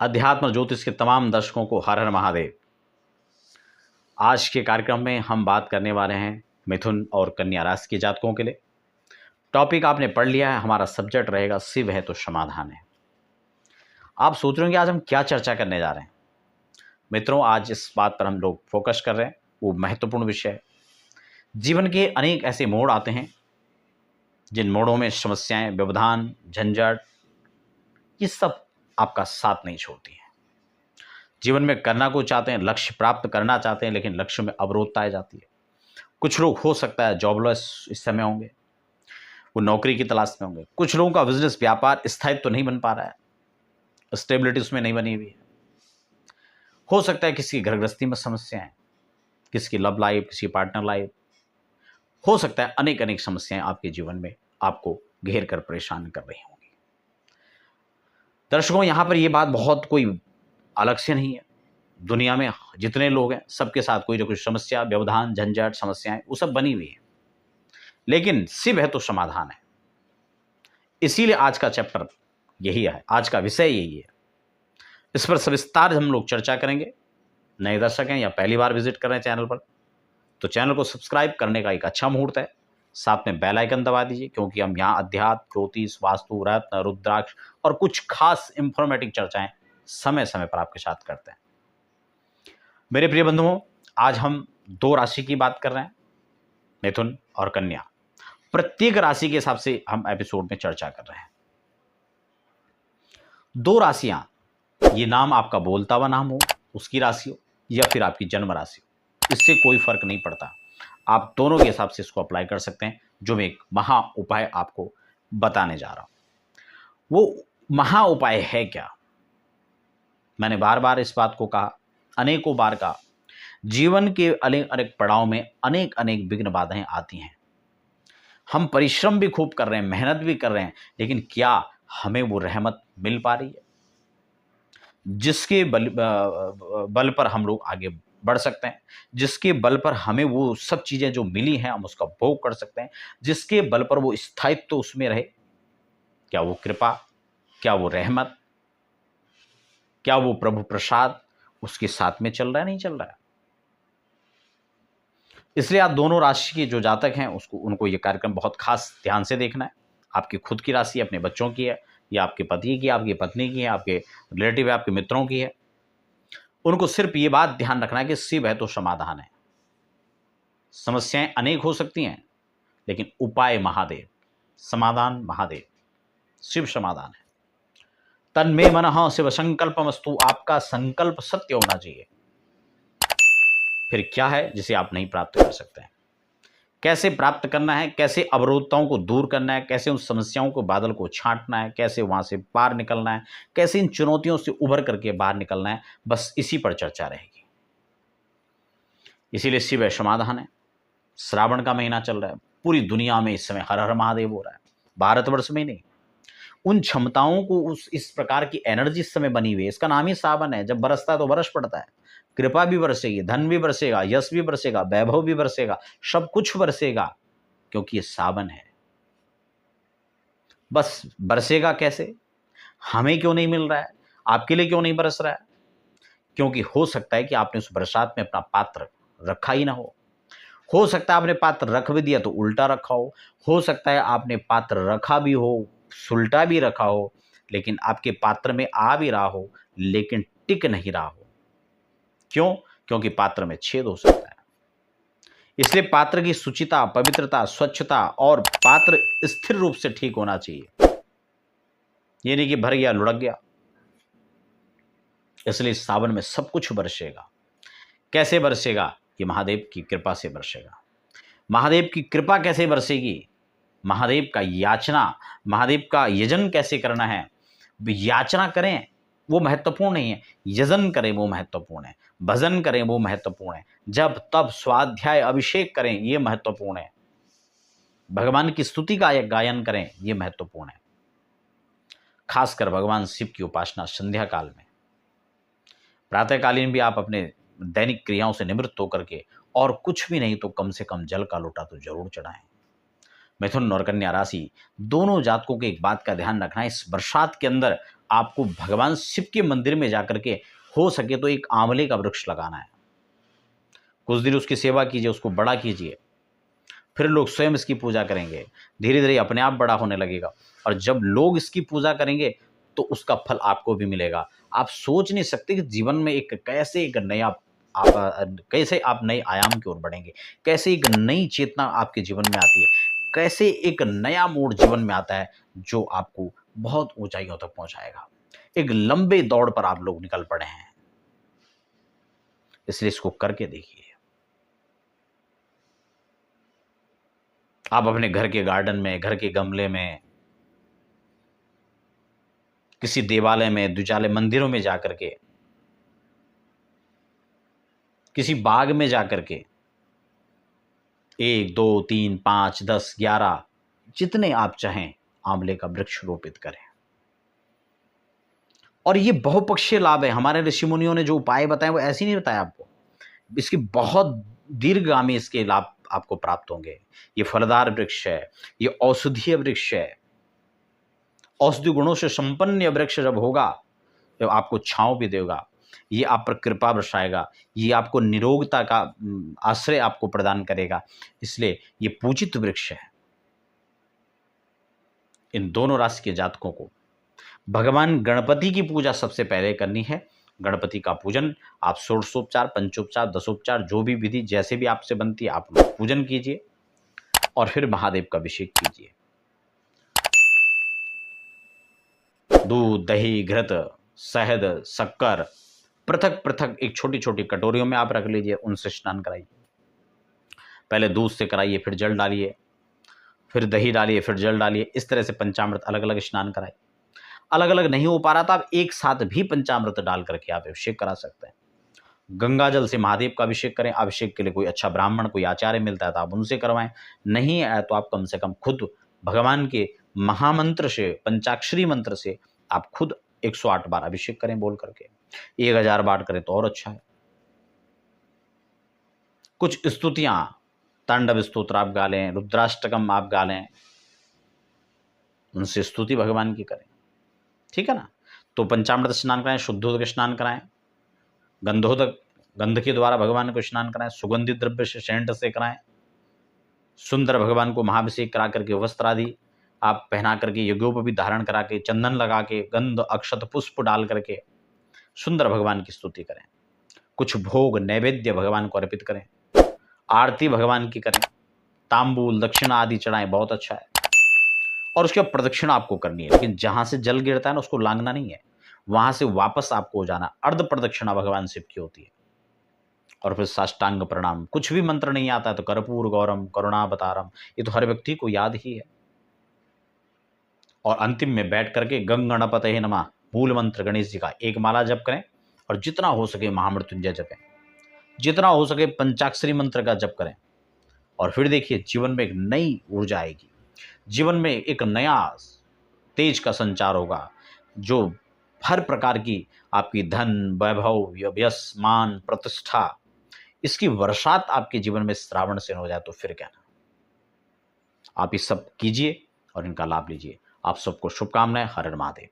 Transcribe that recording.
अध्यात्म ज्योतिष के तमाम दर्शकों को हर हर महादेव। आज के कार्यक्रम में हम बात करने वाले हैं मिथुन और कन्या राशि के जातकों के लिए। टॉपिक आपने पढ़ लिया है, हमारा सब्जेक्ट रहेगा शिव है तो समाधान है। आप सोच रहे होंगे आज हम क्या चर्चा करने जा रहे हैं। मित्रों, आज इस बात पर हम लोग फोकस कर रहे हैं, वो महत्वपूर्ण विषय है। जीवन के अनेक ऐसे मोड़ आते हैं जिन मोड़ों में समस्याएं, व्यवधान, झंझट, ये सब आपका साथ नहीं छोड़ती हैं। जीवन में करना को चाहते हैं, लक्ष्य प्राप्त करना चाहते हैं, लेकिन लक्ष्य में अवरोधता आ जाती है। कुछ लोग हो सकता है जॉबलेस इस समय होंगे, वो नौकरी की तलाश में होंगे। कुछ लोगों का बिजनेस, व्यापार स्थायित्व तो नहीं बन पा रहा है, स्टेबिलिटी उसमें नहीं बनी हुई है। हो सकता है किसी घर गृहस्थी में समस्याएं, किसी की लव लाइफ, किसी पार्टनर लाइफ, हो सकता है अनेक अनेक समस्याएं आपके जीवन में आपको घेर कर परेशान कर रही होंगी। दर्शकों, यहां पर यह बात बहुत कोई अलग से नहीं है। दुनिया में जितने लोग हैं सबके साथ कोई ना कोई समस्या, व्यवधान, झंझट, समस्याएं वो सब बनी हुई है, लेकिन शिव है तो समाधान है। इसीलिए आज का चैप्टर यही है, आज का विषय यही है। इस पर सविस्तार हम लोग चर्चा करेंगे। नए दर्शक हैं या पहली बार विजिट कर रहे हैं चैनल पर, तो चैनल को सब्सक्राइब करने का एक अच्छा मुहूर्त है। साथ में बेल आइकन दबा दीजिए, क्योंकि हम यहाँ अध्यात्म, ज्योतिष, वास्तु, रत्न, रुद्राक्ष और कुछ खास इंफॉर्मेटिव चर्चाएं समय समय पर आपके साथ करते हैं। मेरे प्रिय बंधुओं, आज हम दो राशि की बात कर रहे हैं, मिथुन और कन्या। प्रत्येक राशि के हिसाब से हम एपिसोड में चर्चा कर रहे हैं। दो राशियां, ये नाम आपका बोलता हुआ नाम हो, उसकी राशि हो, या फिर आपकी जन्म राशि हो, इससे कोई फर्क नहीं पड़ता। आप दोनों के हिसाब से इसको अप्लाई कर सकते हैं। जो मैं एक महा उपाय आपको बताने जा रहा हूं, वो महा उपाय है क्या? मैंने बार बार इस बात को कहा, अनेकों बार कहा। जीवन के अनेक अनेक पड़ाव में अनेक अनेक विघ्न बाधाएं आती हैं। हम परिश्रम भी खूब कर रहे हैं, मेहनत भी कर रहे हैं, लेकिन क्या हमें वो रहमत मिल पा रही है जिसके बल पर हम लोग आगे बढ़ सकते हैं, जिसके बल पर हमें वो सब चीजें जो मिली हैं हम उसका भोग कर सकते हैं, जिसके बल पर वो स्थायित्व तो उसमें रहे? क्या वो कृपा, क्या वो रहमत, क्या वो प्रभु प्रसाद उसके साथ में चल रहा है, नहीं चल रहा है? इसलिए आप दोनों राशि के जो जातक हैं उनको ये कार्यक्रम बहुत खास ध्यान से देखना है। आपकी खुद की राशि, अपने बच्चों की है, या आपके पति की, आपकी पत्नी की है, आपके रिलेटिव है, आपके मित्रों की है। उनको सिर्फ ये बात ध्यान रखना है कि शिव है तो समाधान है। समस्याएं अनेक हो सकती हैं, लेकिन उपाय महादेव, समाधान महादेव, शिव समाधान है। तन्मे मनः शिव संकल्पमस्तु। आपका संकल्प सत्य होना चाहिए। फिर क्या है जिसे आप नहीं प्राप्त कर सकते हैं? कैसे प्राप्त करना है, कैसे अवरोधताओं को दूर करना है, कैसे उन समस्याओं को, बादल को छांटना है, कैसे वहां से पार निकलना है, कैसे इन चुनौतियों से उभर करके बाहर निकलना है, बस इसी पर चर्चा रहेगी। इसीलिए शिव है समाधान है। श्रावण का महीना चल रहा है, पूरी दुनिया में इस समय हर हर महादेव हो रहा है। भारतवर्ष में नहीं, उन क्षमताओं को, उस इस प्रकार की एनर्जी इस समय बनी हुई है। इसका नाम ही सावन है। जब बरसता है तो बरस पड़ता है, कृपा भी बरसेगी, धन भी बरसेगा, यश भी बरसेगा, वैभव भी बरसेगा, सब कुछ बरसेगा, क्योंकि ये सावन है। बस बरसेगा कैसे? हमें क्यों नहीं मिल रहा है? आपके लिए क्यों नहीं बरस रहा है? क्योंकि हो सकता है कि आपने उस बरसात में अपना पात्र रखा ही ना हो सकता है आपने पात्र रख भी दिया तो उल्टा रखा हो सकता है आपने पात्र रखा भी हो, सुलटा भी रखा हो, लेकिन आपके पात्र में आ भी रहा हो, लेकिन टिक नहीं रहा हो। क्यों? क्योंकि पात्र में छेद हो सकता है। इसलिए पात्र की शुचिता, पवित्रता, स्वच्छता और पात्र स्थिर रूप से ठीक होना चाहिए। ये नहीं कि भर गया लुढ़क गया। इसलिए सावन में सब कुछ बरसेगा। कैसे बरसेगा? ये महादेव की कृपा से बरसेगा। महादेव की कृपा कैसे बरसेगी? महादेव का याचना, महादेव का यजन कैसे करना है? याचना करें वो महत्वपूर्ण नहीं है, यजन करें वो महत्वपूर्ण है, भजन करें वो महत्वपूर्ण है, जब तब स्वाध्याय अभिषेक करें ये महत्वपूर्ण है, भगवान की स्तुति का गायन करें ये महत्वपूर्ण है। खासकर भगवान शिव की उपासना संध्या काल में, प्रातःकालीन भी आप अपने दैनिक क्रियाओं से निवृत्त होकर के, और कुछ भी नहीं तो कम से कम जल का लोटा तो जरूर चढ़ाएं। मिथुन और कन्या राशि दोनों जातकों के एक बात का ध्यान रखना है, इस बरसात के अंदर आपको भगवान शिव के मंदिर में जाकर के हो सके तो एक आंवले का वृक्ष लगाना है। कुछ दिन उसकी सेवा कीजिए, उसको बड़ा कीजिए, फिर लोग स्वयं इसकी पूजा करेंगे। धीरे धीरे अपने आप बड़ा होने लगेगा, और जब लोग इसकी पूजा करेंगे तो उसका फल आपको भी मिलेगा। आप सोच नहीं सकते कि जीवन में कैसे आप नए आयाम की ओर बढ़ेंगे, कैसे एक नई चेतना आपके जीवन में आती है, कैसे एक नया मोड़ जीवन में आता है जो आपको बहुत ऊंचाइयों तक पहुंचाएगा। एक लंबे दौड़ पर आप लोग निकल पड़े हैं, इसलिए इसको करके देखिए। आप अपने घर के गार्डन में, घर के गमले में, किसी देवालय में, द्विजालय मंदिरों में जाकर के, किसी बाग में जाकर के 1 2 3 5 10 11 जितने आप चाहें आंवले का वृक्ष रोपित करें। और ये बहुपक्षीय लाभ है। हमारे ऋषि मुनियों ने जो उपाय बताए वो ऐसे नहीं बताया आपको, इसकी बहुत दीर्घगामी इसके लाभ आपको प्राप्त होंगे। ये फलदार वृक्ष है, ये औषधीय वृक्ष है। औषधि गुणों से संपन्न यह वृक्ष जब होगा तो आपको छांव भी देगा, ये आप पर कृपा बरसाएगा, ये आपको निरोगता का आश्रय आपको प्रदान करेगा। इसलिए ये पूजित वृक्ष है। इन दोनों राशि के जातकों को भगवान गणपति की पूजा सबसे पहले करनी है। गणपति का पूजन आप षोडशोपचार, पंचोपचार, दशोपचार, जो भी विधि जैसे भी आपसे बनती है आप लोग पूजन कीजिए, और फिर महादेव का अभिषेक कीजिए। दूध, दही, घृत, शहद, शक्कर पृथक पृथक एक छोटी छोटी कटोरियों में आप रख लीजिए, उनसे स्नान कराइए। पहले दूध से कराइए, फिर जल डालिए, फिर दही डालिए, फिर जल डालिए। इस तरह से पंचामृत अलग अलग स्नान कराइए। अलग अलग नहीं हो पा रहा था, आप एक साथ भी पंचामृत डाल करके आप अभिषेक करा सकते हैं। गंगा जल से महादेव का अभिषेक करें। अभिषेक के लिए कोई अच्छा ब्राह्मण, कोई आचार्य मिलता है तो आप उनसे करवाएं। नहीं आया तो आप कम से कम खुद भगवान के महामंत्र से, पंचाक्षरी मंत्र से आप खुद 108 बार अभिषेक करें बोल करके। 1000 बार करें तो और अच्छा है। कुछ स्तुतियां, तांडव स्तोत्र आप गा लें, रुद्राष्टकम आप गा लें, उनसे स्तुति भगवान की करें। ठीक है ना। तो पंचामृत स्नान कराएं, शुद्धोदक स्नान कराएं, गंधोदक, गंध के द्वारा भगवान को स्नान कराएं, सुगंधित द्रव्य से, सेंट से कराएं। सुंदर भगवान को महाभिषेक करा करके वस्त्र आदि आप पहना करके, यज्ञोपवीत धारण करा के, चंदन लगा के, गंध अक्षत पुष्प डाल करके सुंदर भगवान की स्तुति करें। कुछ भोग नैवेद्य भगवान को अर्पित करें, आरती भगवान की करें, तांबूल दक्षिणा आदि चढ़ाएं, बहुत अच्छा है। और उसके बाद प्रदक्षिणा आपको करनी है, लेकिन जहां से जल गिरता है ना उसको लांघना नहीं है, वहां से वापस आपको जाना। अर्ध प्रदक्षिणा भगवान शिव की होती है। और फिर साष्टांग प्रणाम। कुछ भी मंत्र नहीं आता है तो कर्पूर गौरम करुणावतारम, ये तो हर व्यक्ति को याद ही है। और अंतिम में बैठ करके गंग गणपतये नमः मूल मंत्र गणेश जी का एक माला जप करें, और जितना हो सके महामृत्युंजय जपें, जितना हो सके पंचाक्षरी मंत्र का जप करें। और फिर देखिए जीवन में एक नई ऊर्जा आएगी, जीवन में एक नया तेज का संचार होगा, जो हर प्रकार की आपकी धन, वैभव, यश, मान, प्रतिष्ठा, इसकी वर्षात आपके जीवन में श्रावण से हो जाए तो फिर कहना। आप ये सब कीजिए और इनका लाभ लीजिए। आप सबको शुभकामनाएं। हर हर महादेव।